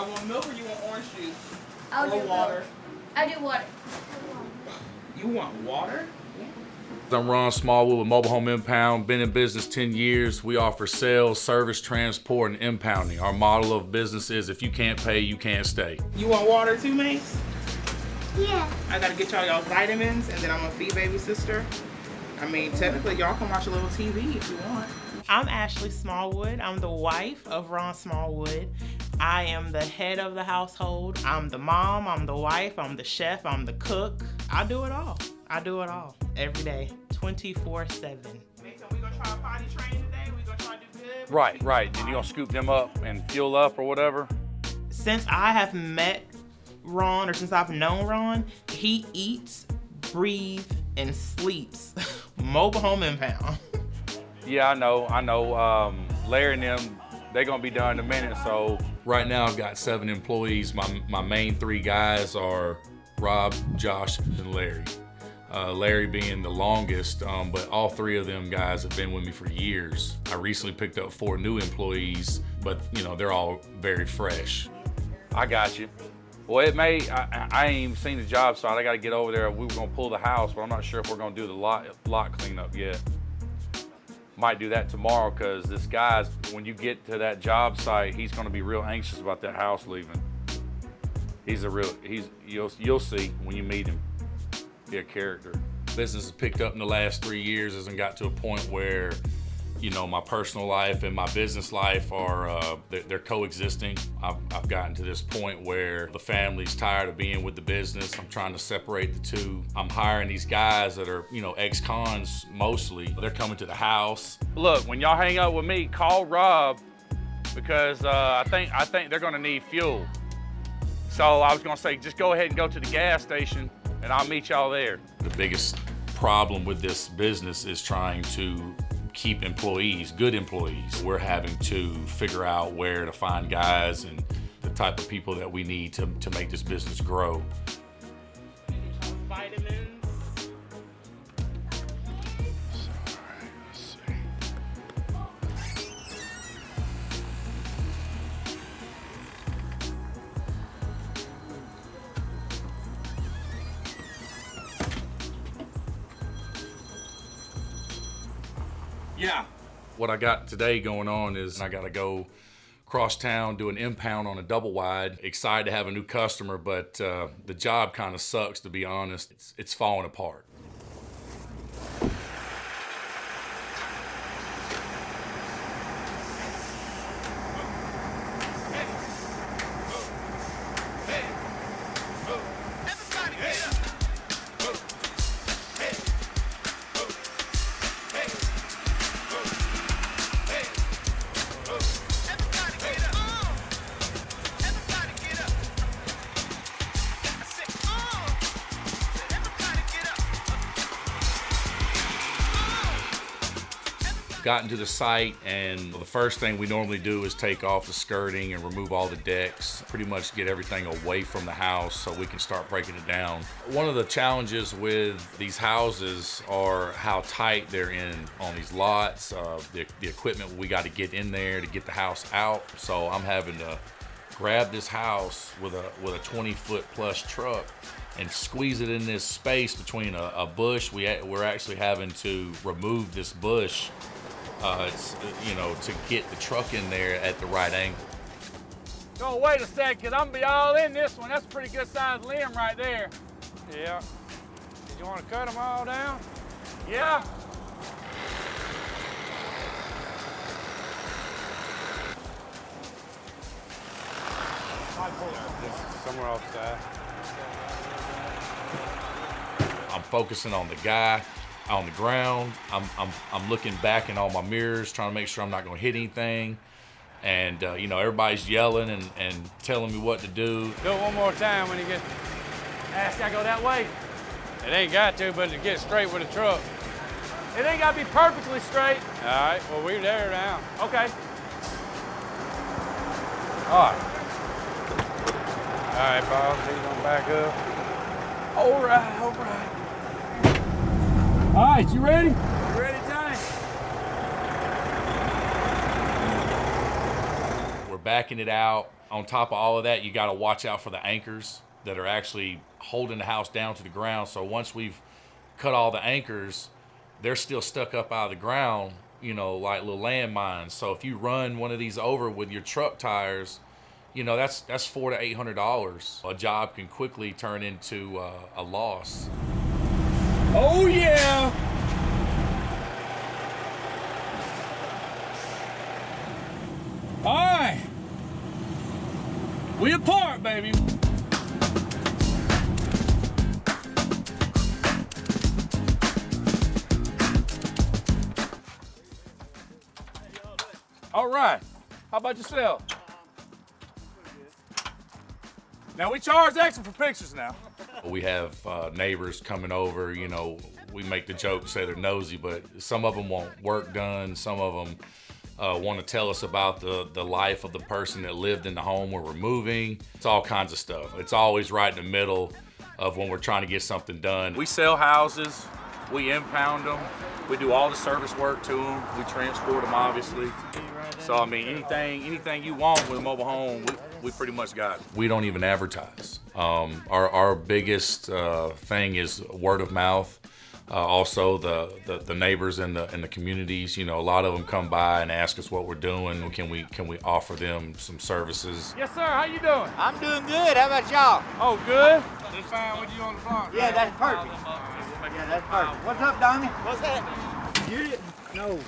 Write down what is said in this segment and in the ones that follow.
y'all want milk or you want orange juice? I'll or do water? milk. I'll do water. You want water? I'm Ron Smallwood with Mobile Home Impound. Been in business 10 years. We offer sales, service, transport, and impounding. Our model of business is if you can't pay, you can't stay. You want water too, Mace? Yeah. I gotta get y'all vitamins, and then I'm gonna feed baby sister. I mean, technically, y'all can watch a little TV if you want. I'm Ashley Smallwood. I'm the wife of Ron Smallwood. I am the head of the household. I'm the mom, I'm the wife, I'm the chef, I'm the cook. I do it all. I do it all every day, 24/7. Mason, we gonna try a potty train today? We gonna try to do good? Right. And you gonna scoop them up and fuel up or whatever? Since I have met Ron, or since I've known Ron, he eats, breathes, and sleeps Mobile Home Impound. Yeah, I know. Larry and them, they're gonna be done in a minute, so. Right now I've got 7 employees. My main 3 guys are Rob, Josh, and Larry. Larry being the longest, but all 3 of them guys have been with me for years. I recently picked up 4 new employees, but they're all very fresh. I got you. Well, it may, I ain't even seen the job site. I gotta get over there. We were gonna pull the house, but I'm not sure if we're gonna do the lot cleanup yet. Might do that tomorrow, because this guy's, when you get to that job site, he's gonna be real anxious about that house leaving. You'll see when you meet him. Be a character. Business has picked up in the last 3 years, hasn't got to a point where my personal life and my business life are they're coexisting. I've gotten to this point where the family's tired of being with the business. I'm trying to separate the two. I'm hiring these guys that are ex-cons mostly. They're coming to the house. Look, when y'all hang out with me, call Rob, because I think they're gonna need fuel. So I was gonna say, just go ahead and go to the gas station and I'll meet y'all there. The biggest problem with this business is trying to keep employees, good employees. We're having to figure out where to find guys and the type of people that we need to make this business grow. Vitamins. Let's see. Yeah. What I got today going on is I gotta go cross town, do an impound on a double wide. Excited to have a new customer, but the job kind of sucks, to be honest. It's falling apart. Gotten to the site, and the first thing we normally do is take off the skirting and remove all the decks, pretty much get everything away from the house so we can start breaking it down. One of the challenges with these houses are how tight they're in on these lots, the equipment we got to get in there to get the house out. So I'm having to grab this house with a 20-foot plus truck and squeeze it in this space between a bush. We're actually having to remove this bush to get the truck in there at the right angle. Oh, wait a second, I'm gonna be all in this one. That's a pretty good sized limb right there. Yeah. Did you want to cut them all down? Yeah. Just somewhere off the side. I'm focusing on the guy on the ground. I'm looking back in all my mirrors, trying to make sure I'm not going to hit anything. And everybody's yelling and telling me what to do. Do it one more time when you get. Ask, I go that way. It ain't got to, but to get straight with a truck. It ain't got to be perfectly straight. All right. Well, we're there now. Okay. All right. All right, boss. He's gonna back up. All right. All right. All right, you ready? You ready, Johnny? We're backing it out. On top of all of that, you got to watch out for the anchors that are actually holding the house down to the ground. So once we've cut all the anchors, they're still stuck up out of the ground, you know, like little landmines. So if you run one of these over with your truck tires, you know, that's $400 to $800. A job can quickly turn into a loss. Oh yeah! All right, we apart, baby. All right, how about yourself? Now we charge extra for pictures now. We have neighbors coming over, you know, we make the joke, say they're nosy, but some of them want work done. Some of them want to tell us about the life of the person that lived in the home where we're moving. It's all kinds of stuff. It's always right in the middle of when we're trying to get something done. We sell houses, we impound them, we do all the service work to them, we transport them obviously. So I mean, anything you want with a mobile home, we pretty much got it. We don't even advertise. Our biggest thing is word of mouth. Also the neighbors in the communities, you know, a lot of them come by and ask us what we're doing. Can we offer them some services? Yes, sir. How you doing? I'm doing good. How about y'all? Oh, good. They fine with you on the block. Yeah, that's perfect. Yeah, that's perfect. What's up, Donnie? What's that? You didn't? No.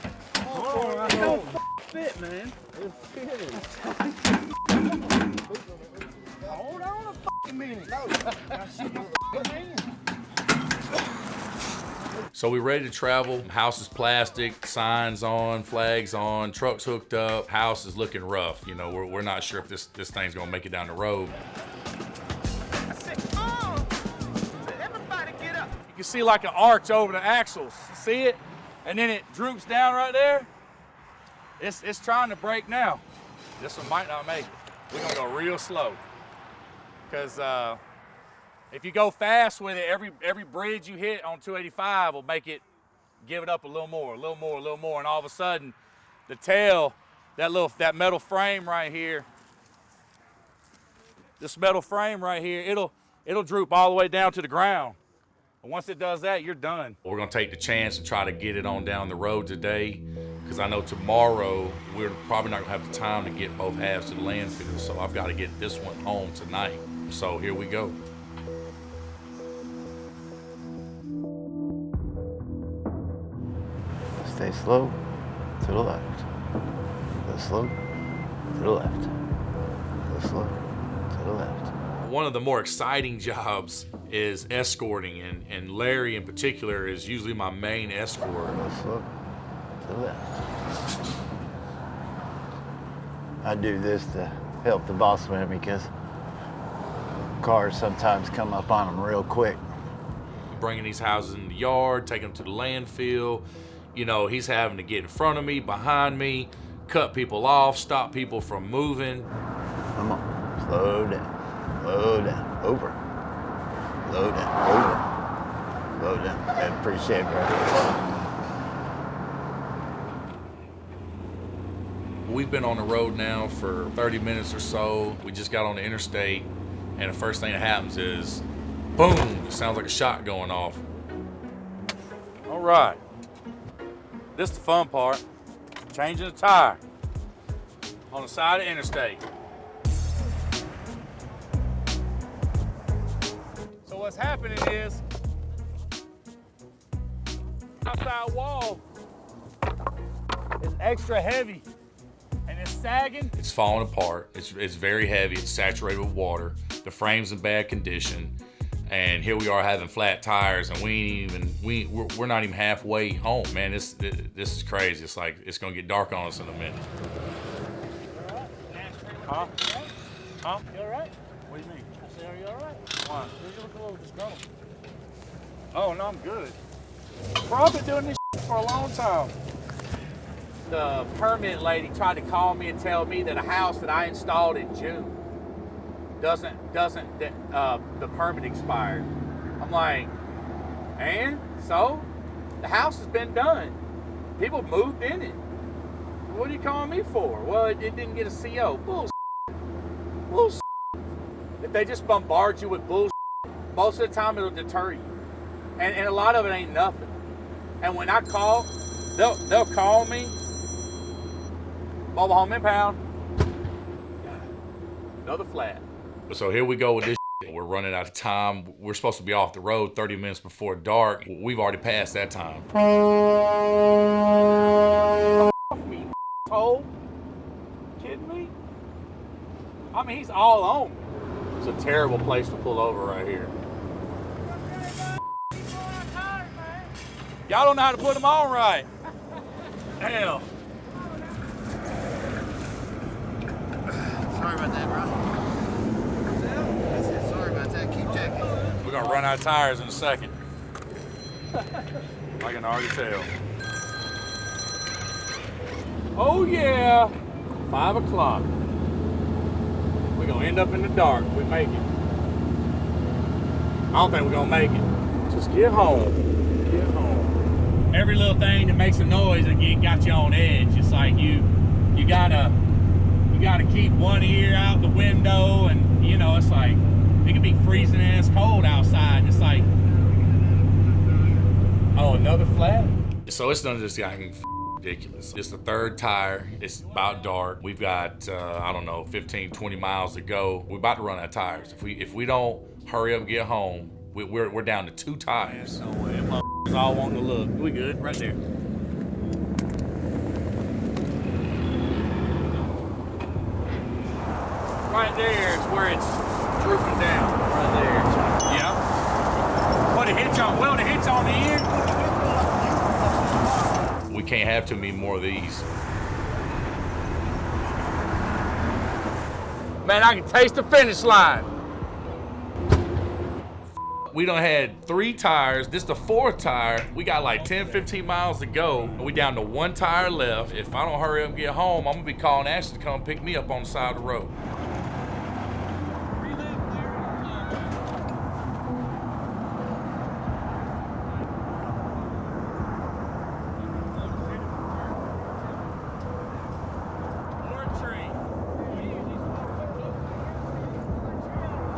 Oh, it don't fit, man. It's fitting. Hold on a fucking minute. No. I see your hand. So we're ready to travel. House is plastic, signs on, flags on, trucks hooked up. House is looking rough. You know, we're not sure if this thing's gonna make it down the road. I said, oh, everybody get up. You can see like an arch over the axles. See it? And then it droops down right there. It's trying to break now. This one might not make it. We're gonna go real slow. Cause if you go fast with it, every bridge you hit on 285 will make it give it up a little more, and all of a sudden, the tail, that metal frame right here, this metal frame right here, it'll droop all the way down to the ground. And once it does that, you're done. We're gonna take the chance and try to get it on down the road today, because I know tomorrow we're probably not gonna have the time to get both halves to the landfill. So I've got to get this one home tonight. So here we go. Stay slow to the left. Go slow to the left. Go slow to the left. One of the more exciting jobs is escorting, and Larry in particular is usually my main escort. Go slow to the left. I do this to help the boss man because cars sometimes come up on them real quick. Bringing these houses in the yard, taking them to the landfill. You know, he's having to get in front of me, behind me, cut people off, stop people from moving. Come on, slow down, over. Slow down, over. Slow down. That's pretty safe, right? We've been on the road now for 30 minutes or so. We just got on the interstate, and the first thing that happens is, boom, it sounds like a shot going off. All right. This is the fun part, changing the tire on the side of the interstate. So what's happening is, outside wall is extra heavy and it's sagging. It's falling apart. It's very heavy. It's saturated with water. The frame's in bad condition. And here we are having flat tires, and we're not even halfway home, man. This is crazy. It's like it's gonna get dark on us in a minute. Huh? Huh? You all right? What do you mean? I said, are you all right? Why? You look a little disgruntled. Oh no, I'm good. Bro, I've been doing this for a long time. The permit lady tried to call me and tell me that a house that I installed in June the permit expired. I'm like, and so the house has been done. People moved in it. What are you calling me for? Well, it didn't get a CO. Bullshit. bullshit. If they just bombard you with bullshit, most of the time it'll deter you. And a lot of it ain't nothing. And when I call, they'll call me. Mobile home impound. Another flat. So here we go with this shit. We're running out of time. We're supposed to be off the road 30 minutes before dark. We've already passed that time. Me, asshole. Kidding me? I mean, he's all on me. It's a terrible place to pull over right here. Y'all don't know how to put them on right. Hell. Sorry about that, bro. I said sorry about that. Keep checking. We're gonna run out of tires in a second. I can already tell. Oh yeah, 5 o'clock. We're gonna end up in the dark. We make it. I don't think we're gonna make it. Just get home. Get home. Every little thing that makes a noise again got you on edge. It's like you gotta keep one ear out the window, and you know, it's like it can be freezing ass cold outside. And it's like, oh, another flat? So it's done just gotten ridiculous. It's the third tire. It's about dark. We've got, I don't know, 15, 20 miles to go. We're about to run out of tires. If we don't hurry up and get home, we're down to 2 tires. No way. Them motherfuckers all wanting to look. We good? Right there. Right there is where it's drooping down. Right there. Yeah. Put a hitch on. Weld a hitch on the end. We can't have too many more of these. Man, I can taste the finish line. We done had 3 tires. This is the 4th tire. We got like 10, 15 miles to go. We down to 1 tire left. If I don't hurry up and get home, I'm gonna be calling Ashley to come pick me up on the side of the road.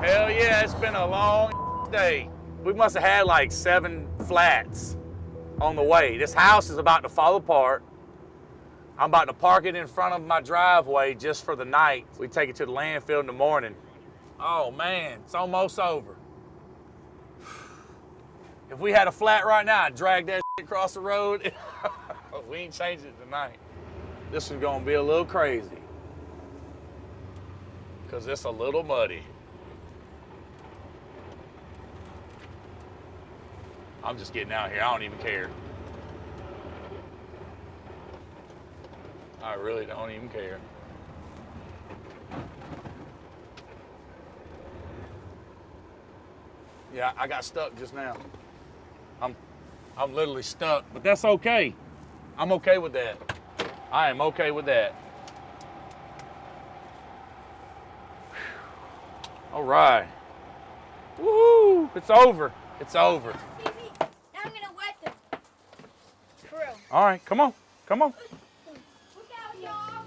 Hell yeah, it's been a long day. We must have had like 7 flats on the way. This house is about to fall apart. I'm about to park it in front of my driveway just for the night. We take it to the landfill in the morning. Oh man, it's almost over. If we had a flat right now, I'd drag that shit across the road. We ain't changing it tonight. This one's gonna be a little crazy. Cause it's a little muddy. I'm just getting out here. I don't even care. I really don't even care. Yeah, I got stuck just now. I'm literally stuck, but that's okay. I'm okay with that. I am okay with that. All right. Woo! It's over. It's over. Now I'm gonna wet the crew. All right, come on. Come on. Look out, y'all.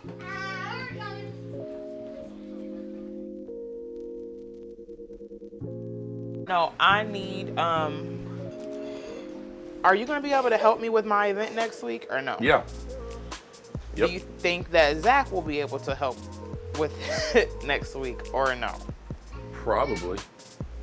We're coming. No, I need, are you gonna be able to help me with my event next week or no? Yeah. Yep. Do you think that Zach will be able to help with it next week or no? Probably.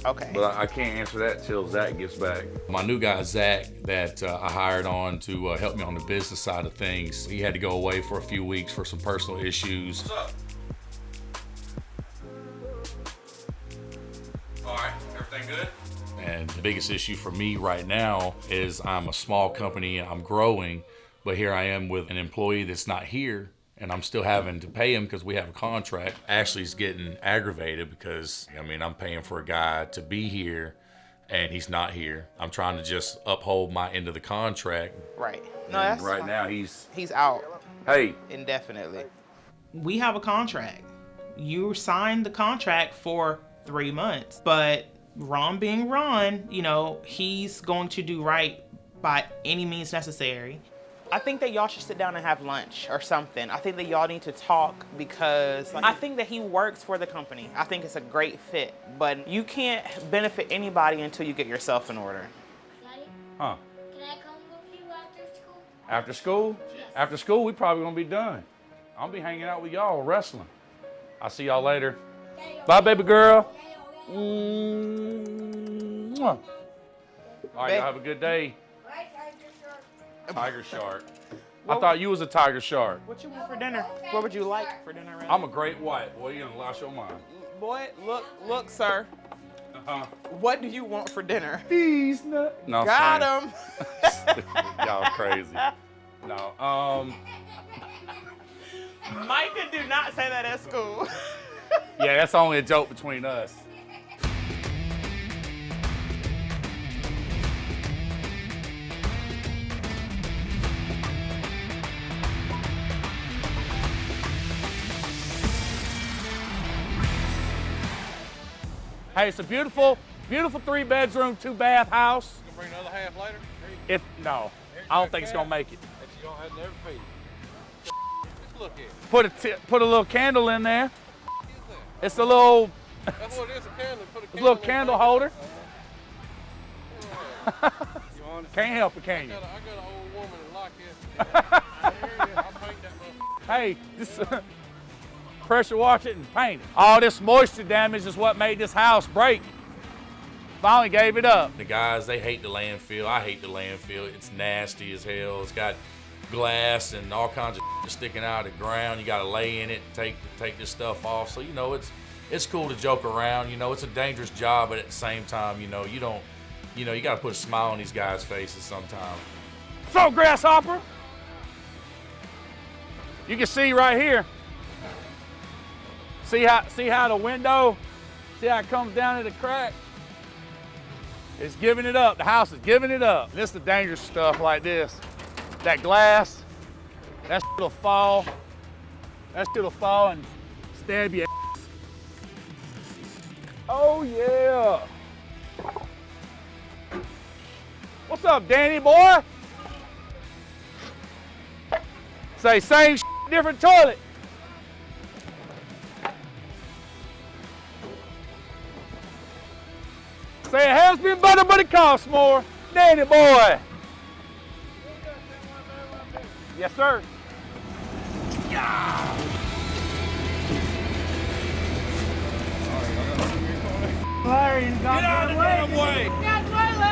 Okay. But I can't answer that till Zach gets back. My new guy, Zach, that I hired on to help me on the business side of things, he had to go away for a few weeks for some personal issues. What's up? All right, everything good? And the biggest issue for me right now is I'm a small company and I'm growing, but here I am with an employee that's not here, and I'm still having to pay him because we have a contract. Ashley's getting aggravated because, I mean, I'm paying for a guy to be here and he's not here. I'm trying to just uphold my end of the contract. Right. No, And that's right fine. now he's out hey, indefinitely. We have a contract. You signed the contract for 3 months, but Ron being Ron, you know, he's going to do right by any means necessary. I think that y'all should sit down and have lunch or something. I think that y'all need to talk because I think that he works for the company. I think it's a great fit, but you can't benefit anybody until you get yourself in order. Daddy, Huh? can I come with you after school? After school? Yes. After school, we probably gonna be done. I'll be hanging out with y'all wrestling. I'll see y'all later. Bye, baby girl. Mwah. All right, y'all have a good day. Tiger shark. I thought you was a tiger shark. What you want for dinner? What would you like for dinner, Randy? I'm a great white. Boy, you done lost your mind. Boy, look, sir. Uh-huh. What do you want for dinner? These nuts. No, I'm Got playing. him. Y'all crazy. No, Micah, do not say that at school. yeah, that's only a joke between us. Hey, it's a beautiful, beautiful 3-bedroom, 2-bath house. You gonna bring another half later? No, I don't think it's gonna make it. That you don't have never paid. Let's look at it. Put a little candle in there. It's a little, That's what it is, a candle. Put a it's a little candle holder. You want it? Can't help it, can you? I got an old woman that like this. I hear you. I'll paint that motherfucker. Hey, just pressure wash it and paint it. All this moisture damage is what made this house break. Finally gave it up. The guys, they hate the landfill. I hate the landfill. It's nasty as hell. It's got glass and all kinds of sticking out of the ground. You got to lay in it, take this stuff off. So, you know, it's cool to joke around. You know, it's a dangerous job, but at the same time, you know, you got to put a smile on these guys' faces sometimes. So, grasshopper, you can see right here. See how the window, see how it comes down to the crack? It's giving it up. The house is giving it up. This is the dangerous stuff like this. That glass, that shit'll fall. That shit'll fall and stab your ass. Oh yeah. What's up, Danny boy? Say same shit, different toilet. Say it has been better, but it costs more. Danny boy. Yes, sir. Yeah. Larry, Get out of the damn way. That's right, Larry.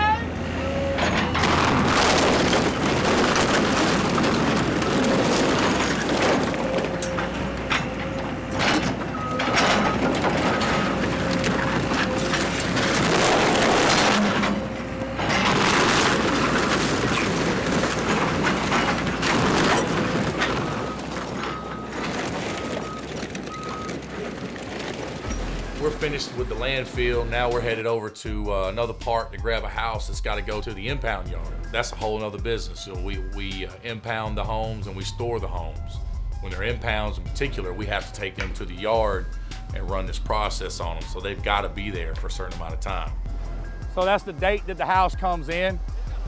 We're finished with the landfill. Now we're headed over to another park to grab a house that's got to go to the impound yard. That's a whole other business. So we impound the homes and we store the homes. When they're impounds in particular, we have to take them to the yard and run this process on them. So they've got to be there for a certain amount of time. So that's the date that the house comes in.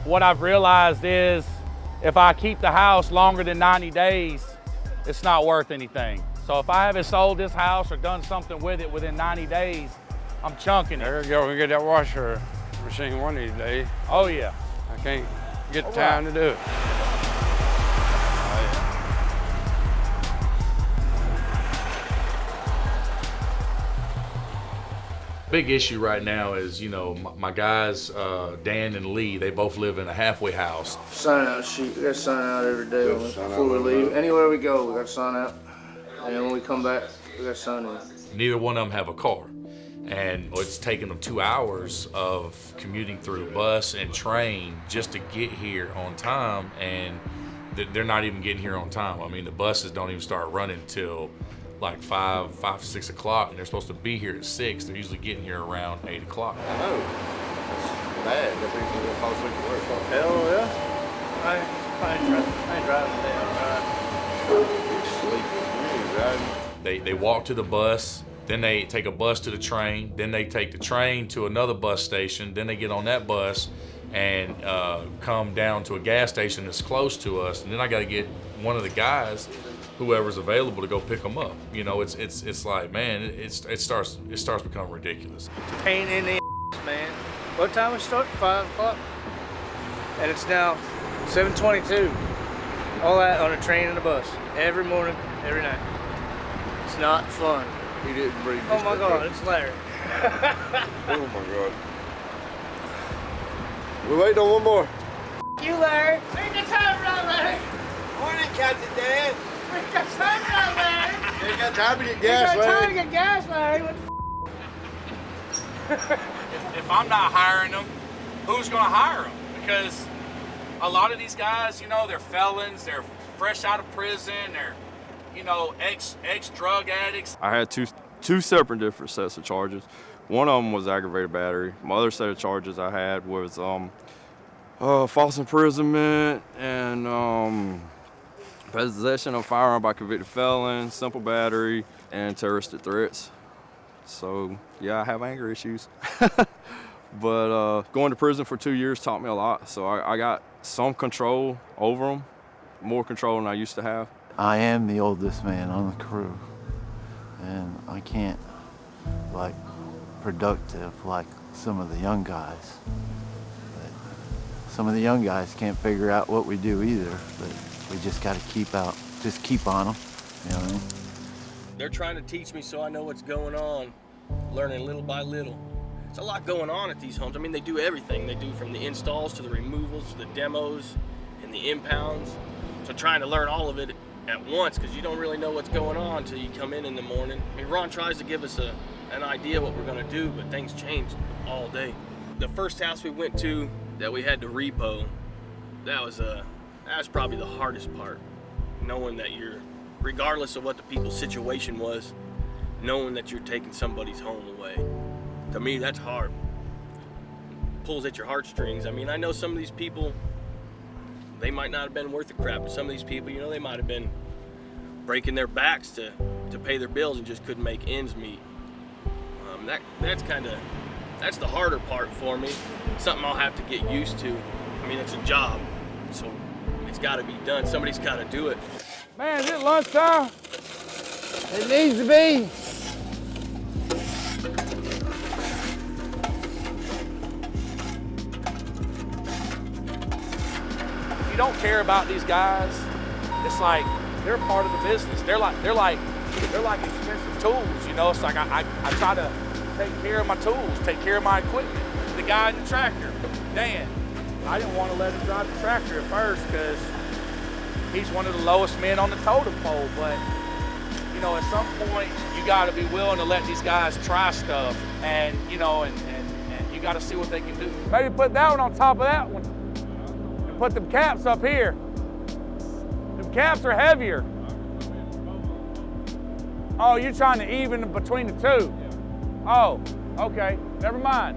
What I've realized is if I keep the house longer than 90 days, it's not worth anything. So if I haven't sold this house or done something with it within 90 days, I'm chunking it. There you go. We get that washer machine one of these days. Oh yeah. I can't get the time to do it. Big issue right now is, you know, my guys, Dan and Lee, they both live in a halfway house. Sign out sheet. We got to sign out every day before we leave. Anywhere we go, we got to sign out. And then when we come back, we got to sign in. Neither one of them have a car. And it's taken them 2 hours of commuting through bus and train just to get here on time. And they're not even getting here on time. I mean, the buses don't even start running till like 5, 6 o'clock, and they're supposed to be here at 6. They're usually getting here around 8 o'clock. I know. It's bad. The people that fall asleep at work. Hell yeah. I ain't driving today. They walk to the bus, then they take a bus to the train, then they take the train to another bus station, then they get on that bus, and come down to a gas station that's close to us, and then I got to get one of the guys, whoever's available, to go pick them up. You know, it's like, man, it starts becoming ridiculous. Pain in the man. What time we start? 5 o'clock, and it's now 7:22. All that on a train and a bus, every morning, every night. It's not fun. He didn't bring Oh my God, it's Larry. Oh my God. We're waiting on one more. You, Larry. We ain't got time for that, Larry. Morning, Captain Dan. We ain't got time for that, Larry. You ain't got time to get We gas, ain't got time to Larry. get gas, Larry. What the If I'm not hiring them, who's gonna hire them? Because a lot of these guys, you know, they're felons, they're fresh out of prison, they're, you know, ex-drug addicts. I had two separate different sets of charges. One of them was aggravated battery. My other set of charges I had was false imprisonment and possession of firearm by convicted felon, simple battery, and terroristic threats. So yeah, I have anger issues. But going to prison for 2 years taught me a lot. So I got some control over them, more control than I used to have. I am the oldest man on the crew, and I can't, like, productive like some of the young guys. But some of the young guys can't figure out what we do either, but we just got to keep on them, you know what I mean? They're trying to teach me so I know what's going on, learning little by little. There's a lot going on at these homes. I mean, they do everything. They do from the installs to the removals to the demos and the impounds. So trying to learn all of it at once, because you don't really know what's going on until you come in the morning. I mean, Ron tries to give us an idea what we're gonna do, but things change all day. The first house we went to that we had to repo, that was probably the hardest part. Knowing that you're, regardless of what the people's situation was, knowing that you're taking somebody's home away. To me, that's hard. Pulls at your heartstrings. I mean, I know some of these people, they might not have been worth the crap, but some of these people, you know, they might have been breaking their backs to pay their bills and just couldn't make ends meet. That's the harder part for me. Something I'll have to get used to. I mean, it's a job, so it's got to be done. Somebody's got to do it. Man, is it lunchtime? It needs to be. If you don't care about these guys, it's like they're part of the business. They're like expensive tools, you know. It's like I try to take care of my tools, take care of my equipment. The guy in the tractor, Dan, I didn't want to let him drive the tractor at first because he's one of the lowest men on the totem pole. But you know, at some point, you got to be willing to let these guys try stuff, and you know, and you got to see what they can do. Maybe put that one on top of that one. And put them caps up here. Them caps are heavier. Oh, you're trying to even between the two. Oh, okay, never mind.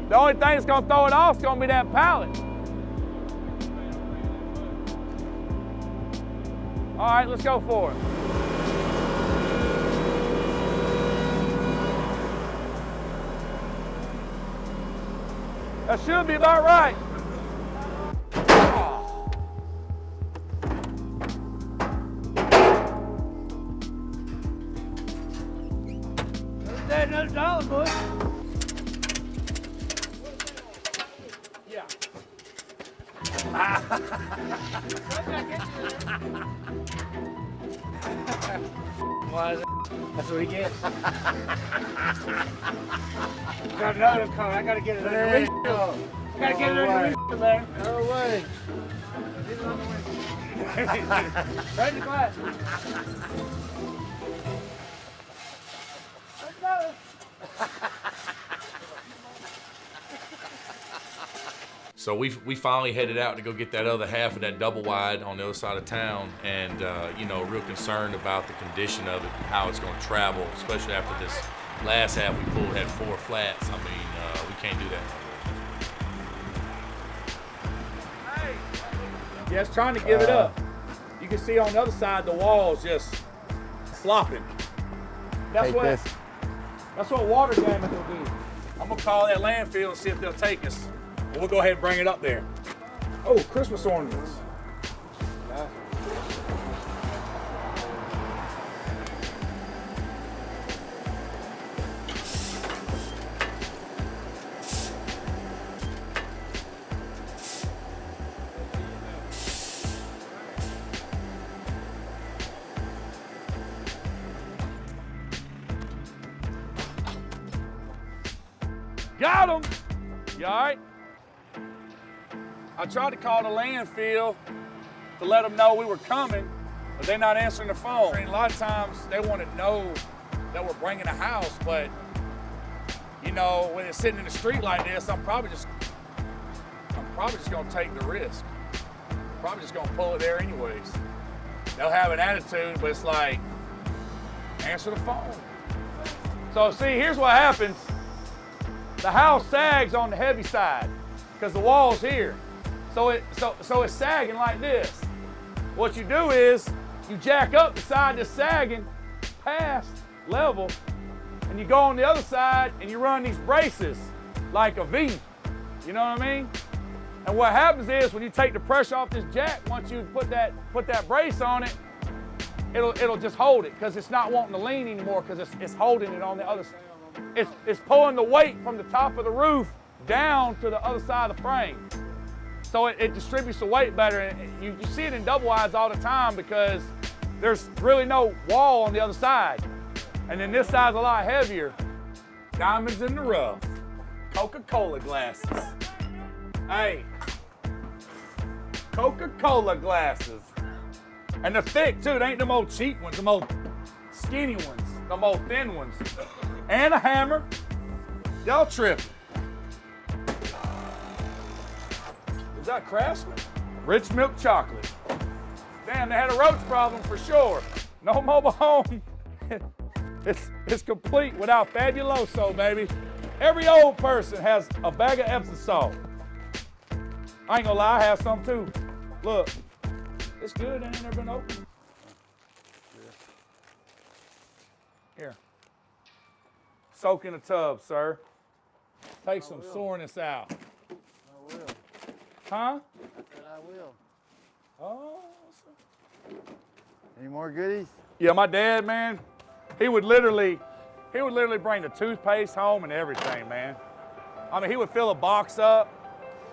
The only thing that's gonna throw it off is gonna be that pallet. All right, let's go for it. That should be about right. Another dollar, boy. Yeah. Why is it? That's what he gets. Got another car. I gotta get it under the windshield. I gotta get it under the windshield there. No way. Right in the glass. So we finally headed out to go get that other half of that double wide on the other side of town, and you know, real concerned about the condition of it, how it's going to travel, especially after this last half we pulled had 4 flats. I mean, we can't do that no more. Yeah, it's trying to give it up. You can see on the other side the walls just flopping. That's what water damage will do. I'm gonna call that landfill and see if they'll take us. We'll go ahead and bring it up there. Oh, Christmas ornaments. Got him! You all right? I tried to call the landfill to let them know we were coming, but they're not answering the phone. I mean, a lot of times they want to know that we're bringing a house, but you know, when it's sitting in the street like this, I'm probably just gonna take the risk. Probably just gonna pull it there anyways. They'll have an attitude, but it's like, answer the phone. So see, here's what happens. The house sags on the heavy side because the wall's here. So it's sagging like this. What you do is you jack up the side that's sagging past level, and you go on the other side and you run these braces like a V. You know what I mean? And what happens is when you take the pressure off this jack, once you put that brace on it, it'll just hold it because it's not wanting to lean anymore because it's holding it on the other side. It's pulling the weight from the top of the roof down to the other side of the frame. So it distributes the weight better. And you see it in double wides all the time because there's really no wall on the other side. And then this side's a lot heavier. Diamonds in the rough. Coca-Cola glasses. Hey, Coca-Cola glasses. And they're thick too. They ain't them old cheap ones, them old skinny ones, them old thin ones. And a hammer. Y'all tripping. Is that Craftsman? Rich milk chocolate. Damn, they had a roach problem for sure. No mobile home. It's complete without Fabuloso, baby. Every old person has a bag of Epsom salt. I ain't gonna lie, I have some too. Look, it's good, it ain't never been opened. Here. Soak in a tub, sir. Take some soreness out. I will. Huh? I said I will. Oh. Any more goodies? Yeah, my dad, man, he would literally bring the toothpaste home and everything, man. I mean, he would fill a box up,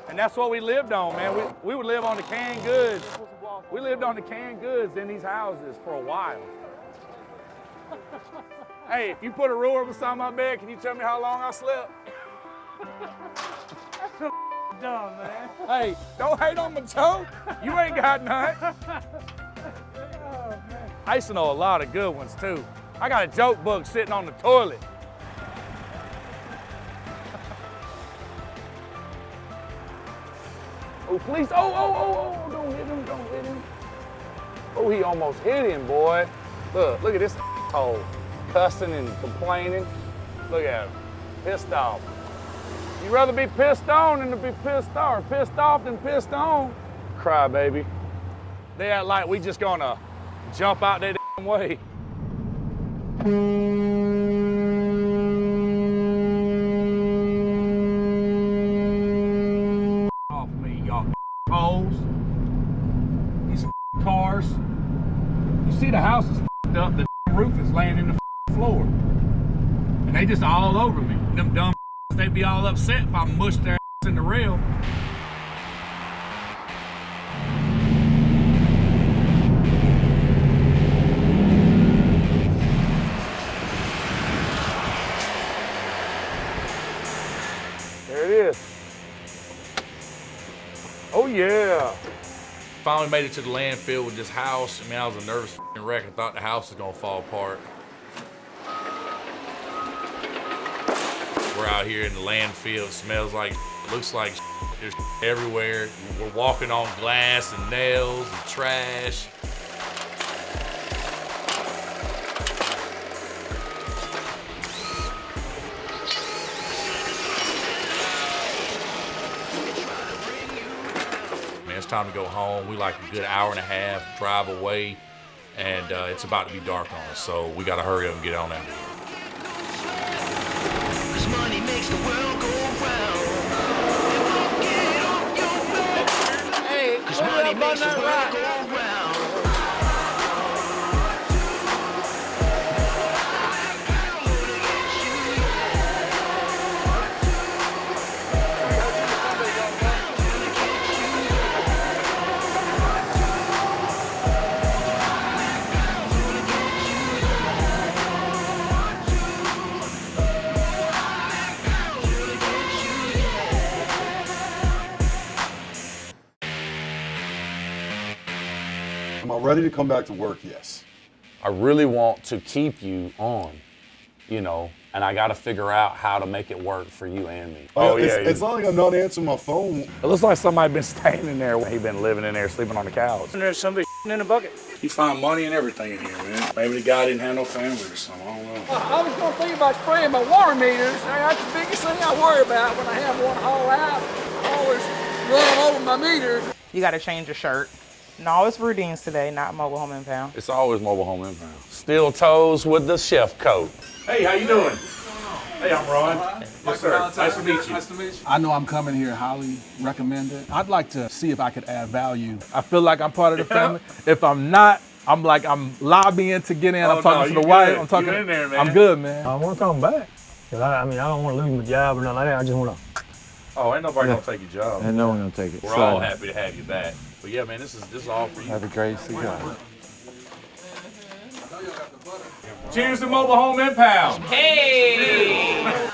and that's what we lived on, man. We would live on the canned goods. We lived on the canned goods in these houses for a while. Hey, if you put a ruler beside my bed, can you tell me how long I slept? That's so dumb, man. Hey, don't hate on my joke. You ain't got none. I used to know a lot of good ones, too. I got a joke book sitting on the toilet. Oh, please. Oh, don't hit him. Oh, he almost hit him, boy. Look at this asshole. Cussing and complaining. Look at him, pissed off. You'd rather be pissed on than to be pissed off, or pissed off than pissed on. Cry, baby. They act like we just gonna jump out their damn way. Off me, y'all hoes. These cars. You see the house is up, the roof is laying in the floor. And they just all over me. Them dumb they'd be all upset if I mushed their ass in the rail. There it is. Oh yeah. Finally made it to the landfill with this house. I mean, I was a nervous wreck. I thought the house was gonna fall apart. We're out here in the landfill. It smells like, it looks like there's everywhere. We're walking on glass and nails and trash. Man, it's time to go home. We like a good hour and a half drive away, and it's about to be dark on us, so we gotta hurry up and get on out of here. Money makes the world go round. Wasn't that right? Am I ready to come back to work? Yes. I really want to keep you on, you know, and I got to figure out how to make it work for you and me. It's not like I'm not answering my phone. It looks like somebody been staying in there. He been living in there, sleeping on the couch. And there's somebody in a bucket. He found money and everything in here, man. Maybe the guy didn't have no family or something. I don't know. I was going to think about spraying my water meters. That's the biggest thing I worry about when I have one haul out. I always run over my meter. You got to change your shirt. No, it's Rudine's today, not Mobile Home Impound. It's always Mobile Home Impound. Steel toes with the chef coat. Hey, how you doing? Hey, I'm Ron. Yes, sir. Nice to meet you. Nice to meet you. I know I'm coming here highly recommended. I'd like to see if I could add value. I feel like I'm part of the family. If I'm not, I'm lobbying to get in. I'm talking to the wife. I'm talking. You in there, man. I'm good, man. I want to come back. Cause I don't want to lose my job or nothing like that. I just want to. Oh, ain't nobody gonna take your job. And no one gonna take it. We're all happy to have you back. But yeah, man, this is all for you. Have a great cigar. Cheers to Mobile Home Impound. Hey!